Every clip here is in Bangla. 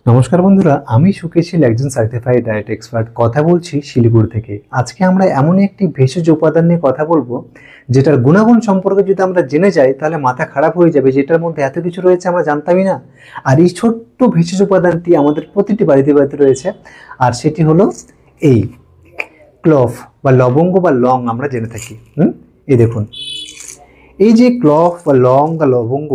নমস্কার বন্ধুরা, আমি সুকেশিল একজন সার্টিফাইড ডায়েট এক্সপার্ট কথা বলছি শিলিগুড়ি থেকে। আজকে আমরা এমন একটি ভেষজ উপাদান নিয়ে কথা বলবো যেটার গুণাগুণ সম্পর্কে যদি আমরা জেনে যাই তাহলে মাথা খারাপ হয়ে যাবে, যেটার মধ্যে এত কিছু রয়েছে আমরা জানতামই না। আর এই ছোট্ট ভেষজ উপাদানটি আমাদের প্রতিটি বাড়িতে বাড়িতে রয়েছে, আর সেটি হলো এই ক্লভ বা লবঙ্গ বা লং আমরা জেনে থাকি। এই দেখুন, এই যে ক্লভ বা লং বা লবঙ্গ,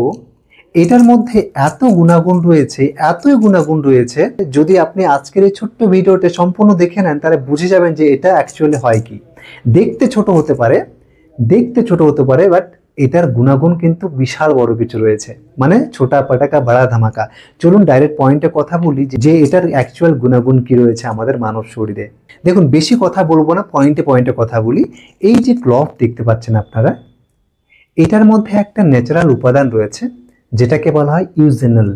এটার মধ্যে এত গুণাগুণ রয়েছে, এতই গুণাগুণ রয়েছে, যদি আপনি আজকের এই ছোট্ট ভিডিওটা সম্পূর্ণ দেখে নেন তাহলে বুঝে যাবেন যে এটা অ্যাকচুয়ালি হয় কি। দেখতে ছোট হতে পারে, বাট এটার গুণাগুণ কিন্তু বিশাল বড় কিছু রয়েছে, মানে ছোটা পাটাকা বড়া ধামাকা। চলুন ডাইরেক্ট পয়েন্টে কথা বলি যে এটার অ্যাকচুয়াল গুণাগুণ কি রয়েছে আমাদের মানব শরীরে। দেখুন, বেশি কথা বলবো না, পয়েন্টে পয়েন্টে কথা বলি। এই যে ক্লভ দেখতে পাচ্ছেন আপনারা, এটার মধ্যে একটা ন্যাচারাল উপাদান রয়েছে যেটাকে বলা হয় ইউজেনল।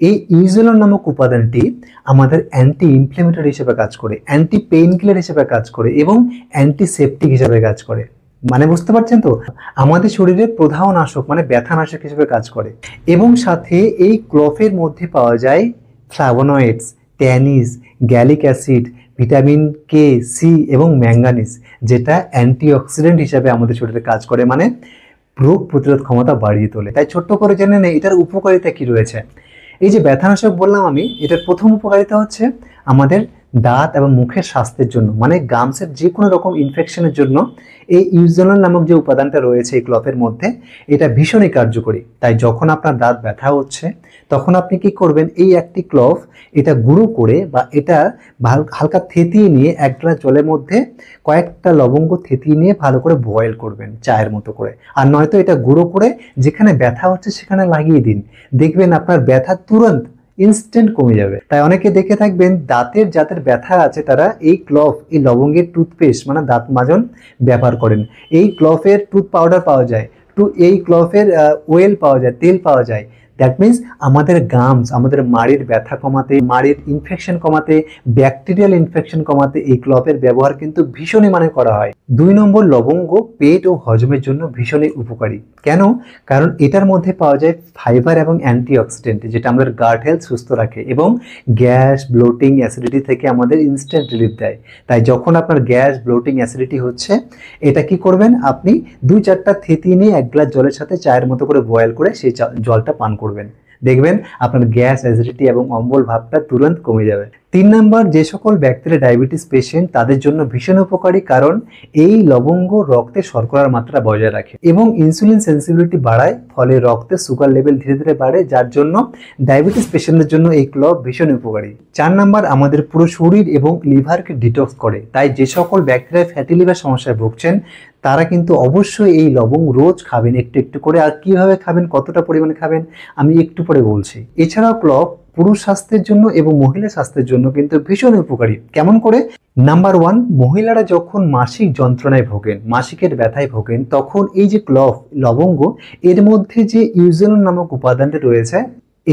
এই ইউজেনল নামক উপাদানটি আমাদের অ্যান্টি ইনফ্লেমেটরি হিসেবে কাজ করে, অ্যান্টি পেইন কিলার হিসেবে কাজ করে এবং অ্যান্টিসেপটিক হিসেবে কাজ করে। মানে বুঝতে পারছেন তো, আমাদের শরীরে প্রদাহনাশক মানে ব্যথানাশক হিসেবে কাজ করে। এবং সাথে এই ক্লভের মধ্যে পাওয়া যায় flavonoids, tannins, gallic acid, vitamin K, C এবং ম্যাঙ্গানিজ, যেটা অ্যান্টিঅক্সিডেন্ট হিসেবে আমাদের শরীরে কাজ করে, মানে রোগ প্রতিরোধ ক্ষমতা বাড়িয়ে তোলে। তাই ছোট্ট করে জেনে নেই এটার উপকারিতা কি রয়েছে। এই যে ব্যথানাশক বললাম আমি, এটার প্রথম উপকারিতা হচ্ছে আমাদের দাঁত এবং মুখের স্বাস্থ্যের জন্য, মানে গামসের যে কোনো রকম ইনফেকশনের জন্য এই ইউজেনল নামক যে উপাদানটা রয়েছে এই ক্লভের মধ্যে, এটা ভীষণই কার্যকরী। তাই যখন আপনার দাঁত ব্যথা হচ্ছে তখন আপনি কি করবেন, এই একটি ক্লভ এটা গুঁড়ো করে বা এটা হালকা থেতিয়ে নিয়ে এক গ্লাস জলের মধ্যে কয়েকটা লবঙ্গ থেতিয়ে নিয়ে ভালো করে বয়েল করবেন চায়ের মতো করে। আর নয়তো এটা গুঁড়ো করে যেখানে ব্যথা হচ্ছে সেখানে লাগিয়ে দিন, দেখবেন আপনার ব্যথা তুরন্ত ইনস্ট্যান্ট কমে যাবে। তাই অনেকে দেখে থাকবেন দাঁতের যাদের ব্যথা আছে তারা এই ক্লভ, এই লবঙ্গের টুথপেস্ট মানে দাঁত মাজন ব্যবহার করেন। এই ক্লভের টুথ পাউডার পাওয়া যায়, এই ক্লভের ওয়েল পাওয়া যায়, তেল পাওয়া যায়। দ্যাট মিনস আমাদের গামস, আমাদের মাড়ির ব্যথা কমাতে, মাড়ির ইনফেকশন কমাতে, ব্যাকটেরিয়াল ইনফেকশন কমাতে এই ক্লভের ব্যবহার কিন্তু ভীষণই মানে করা হয়। 2 নম্বর, লবঙ্গ পেট ও হজমের জন্য ভীষণই উপকারী। কেন? কারণ এটার মধ্যে পাওয়া যায় ফাইবার এবং অ্যান্টিঅক্সিডেন্ট, যেটা আমাদের গাট হেলথ সুস্থ রাখে এবং গ্যাস, ব্লোটিং, অ্যাসিডিটি থেকে আমাদের ইনস্ট্যান্ট রিলিফ দেয়। তাই যখন আপনার গ্যাস, ব্লোটিং, অ্যাসিডিটি হচ্ছে, এটা কি করবেন, আপনি 2-4টা থেতি নিয়ে এক গ্লাস জলের সাথে চায়ের মতো করে বয়েল করে সেই জলটা পান করবেন, দেখবেন আপনার গ্যাস, অ্যাসিডিটি এবং অম্বল ভাবটা তুরন্ত কমে যাবে। 3 নম্বর, যে সকল ব্যক্তিরা ডায়াবেটিস পেশেন্ট তাদের জন্য ভীষণ উপকারী, কারণ এই লবঙ্গ রক্তে শর্করার মাত্রা বজায় রাখে এবং ইনসুলিন সেন্সিবিলিটি বাড়ায়, ফলে রক্তে সুগার লেভেল ধীরে ধীরে বাড়ে, যার জন্য ডায়াবেটিস পেশেন্টদের জন্য এই ক্লভ ভীষণ উপকারী। 4 নম্বর, আমাদের পুরো শরীর এবং লিভারকে ডিটক্স করে। তাই যে সকল ব্যক্তিরা ফ্যাটি লিভার সমস্যায় ভুগছেন তারা কিন্তু অবশ্যই এই লবঙ্গ রোজ খাবেন একটু একটু করে। আর কিভাবে খাবেন, কতটা পরিমাণে খাবেন আমি একটু পরে বলছি। এছাড়াও ক্লভ পুরুষ স্বাস্থ্যের জন্য এবং মহিলা স্বাস্থ্যের জন্য কিন্তু ভীষণ উপকারী। কেমন করে? নাম্বার 1, মহিলারা যখন মাসিক যন্ত্রণায় ভোগেন, মাসিকের ব্যথায় ভোগেন, তখন এই যে ক্লভ, লবঙ্গ, এর মধ্যে যে ইউজেনল নামক উপাদানটি রয়েছে,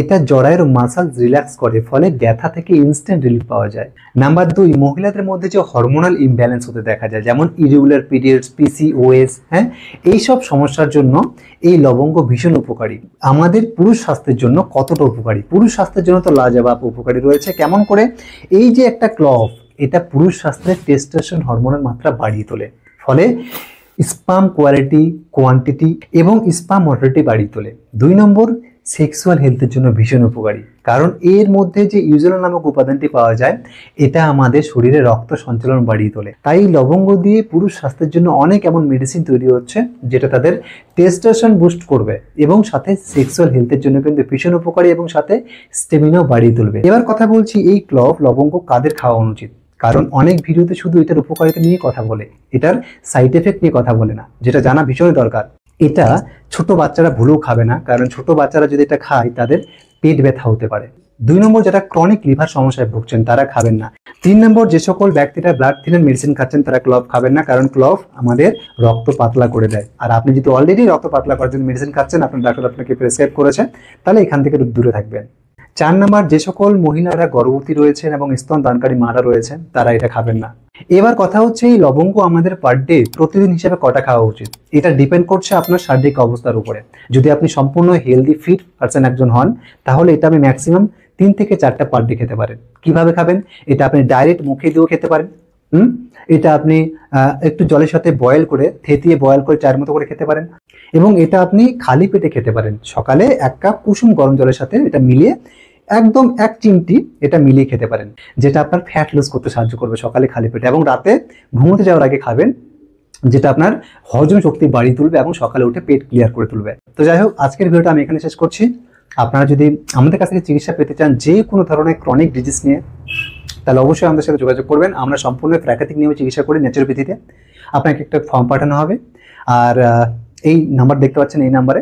এটা জরায়ুর মাসল রিল্যাক্স করে, ফলে ব্যথা থেকে ইনস্ট্যান্ট রিলিফ পাওয়া যায়। নাম্বার 2, মহিলাদের মধ্যে যে হরমোনাল ইমব্যালেন্স হতে দেখা যায়, যেমন ইরেগুলার পিরিয়ডস, পিসিওএস, এইসব সমস্যার জন্য এই লবঙ্গ ভীষণ উপকারী। আমাদের পুরুষ স্বাস্থ্যের জন্য কতটা উপকারী? পুরুষ স্বাস্থ্যের জন্য তো লাজবাব উপকারী রয়েছে। কেমন করে? এই যে একটা ক্লভ, এটা পুরুষ স্বাস্থ্যের টেস্টোস্টেরন হরমোনের মাত্রা বাড়িয়ে তোলে, ফলে স্পাম কোয়ালিটি, কোয়ান্টিটি এবং স্পাম মোটিলিটি বাড়িয়ে তোলে। 2 নম্বর, সেক্সুয়াল হেলথের জন্য ভীষণ উপকারী, কারণ এর মধ্যে যে ইউজেনল নামক উপাদানটি পাওয়া যায় এটা আমাদের শরীরে রক্ত সঞ্চালন বাড়িয়ে তোলে। তাই লবঙ্গ দিয়ে পুরুষ স্বাস্থ্যের জন্য অনেক এমন মেডিসিন তৈরি হচ্ছে যেটা তাদের টেস্টোস্টেরন বুস্ট করবে এবং সাথে সেক্সুয়াল হেলথের জন্য কিন্তু ভীষণ উপকারী এবং সাথে স্টেমিনাও বাড়িয়ে তুলবে। এবার কথা বলছি এই ক্লভ, লবঙ্গ কাদের খাওয়া উচিত, কারণ অনেক ভিডিওতে শুধু এটার উপকারিতা নিয়ে কথা বলে, এটার সাইড এফেক্ট নিয়ে কথা বলে না, যেটা জানা ভীষণই দরকার। এটা ছোট বাচ্চারা ভুলেও খাবে না, কারণ ছোট বাচ্চারা যদি এটা খায় তাদের পেট ব্যথা হতে পারে। 2 নম্বর, যারা ক্রনিক লিভার সমস্যায় ভুগছেন তারা খাবেন না। 3 নম্বর, যে সকল ব্যক্তিরা ব্লাড থিনার মেডিসিন খাচ্ছেন তারা ক্লভ খাবেন না, কারণ ক্লভ আমাদের রক্ত পাতলা করে দেয়। আর আপনি যদি অলরেডি রক্ত পাতলা করার জন্য মেডিসিন খাচ্ছেন, আপনার ডাক্তার আপনাকে প্রেসক্রাইব করেছে, তাহলে এখান থেকে দূরে থাকবেন। 4 নম্বর, যে সকল মহিলারা গর্ভবতী রয়েছেন এবং স্তনদানকারী মারা রয়েছেন তারা এটা খাবেন না। এবার কথা হচ্ছে এই লবঙ্গ আমাদের পার ডে প্রতিদিন হিসেবে কটা খাওয়া উচিত, এটা ডিপেন্ড করছে আপনার শারীরিক অবস্থার উপরে। যদি আপনি সম্পূর্ণ হেলদি ফিট পারসন একজন হন তাহলে এটা আমি ম্যাক্সিমাম থেকে 4টা পার ডে খেতে পারেন। কিভাবে খাবেন? এটা আপনি ডাইরেক্ট মুখে দিয়েও খেতে পারেন। এটা আপনি একটু জলের সাথে বয়েল করে, থেতিয়ে বয়েল করে চায়ের মতো করে খেতে পারেন। এবং এটা আপনি খালি পেটে খেতে পারেন। সকালে 1 কাপ কুসুম গরম জলের সাথে এটা মিলিয়ে একদম 1 চিমটি এটা মিলিয়ে খেতে পারেন, যেটা আপনার ফ্যাট লস করতে সাহায্য করবে সকালে খালি পেটে। এবং রাতে ঘুমোতে যাওয়ার আগে খাবেন, যেটা আপনার হজম শক্তি বাড়িয়ে তুলবে এবং সকালে উঠে পেট ক্লিয়ার করে তুলবে। তো যাই হোক, আজকের ভিডিওটা আমি এখানে শেষ করছি। আপনারা যদি আমাদের কাছ থেকে চিকিৎসা পেতে চান যে কোনো ধরনের ক্রনিক ডিজিজ নিয়ে, তাহলে অবশ্যই আমাদের সাথে যোগাযোগ করবেন। আমরা সম্পূর্ণ প্রাকৃতিক নিয়মে চিকিৎসা করি, ন্যাচুরোপ্যাথিতে। আপনাকে একটা ফর্ম পাঠানো হবে, আর এই নাম্বার দেখতে পাচ্ছেন, এই নাম্বারে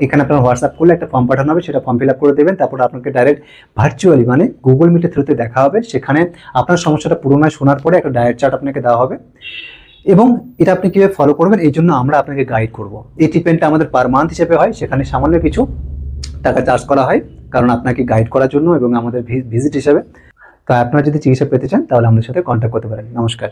এখানে আপনার হোয়াটসঅ্যাপ করলে একটা ফর্ম পাঠানো হবে, সেটা ফর্ম ফিল আপ করে দেবেন। তারপর আপনাকে ডাইরেক্ট ভার্চুয়ালি মানে গুগল মিটের থ্রুতে দেখা হবে। সেখানে আপনার সমস্যাটা পুরোনো শোনার পরে একটা ডায়েট চার্ট আপনাকে দেওয়া হবে, এবং এটা আপনি কিভাবে ফলো করবেন এই জন্য আমরা আপনাকে গাইড করব। এই ট্রিটমেন্টটা আমাদের পার মান্থ হিসেবে হয়, সেখানে সামান্য কিছু টাকা চার্জ করা হয়, কারণ আপনাকে গাইড করার জন্য এবং আমাদের ভিজিট হিসেবে। তো আপনারা যদি চিকিৎসা পেতে চান তাহলে আমাদের সাথে কন্ট্যাক্ট করতে পারেন। নমস্কার।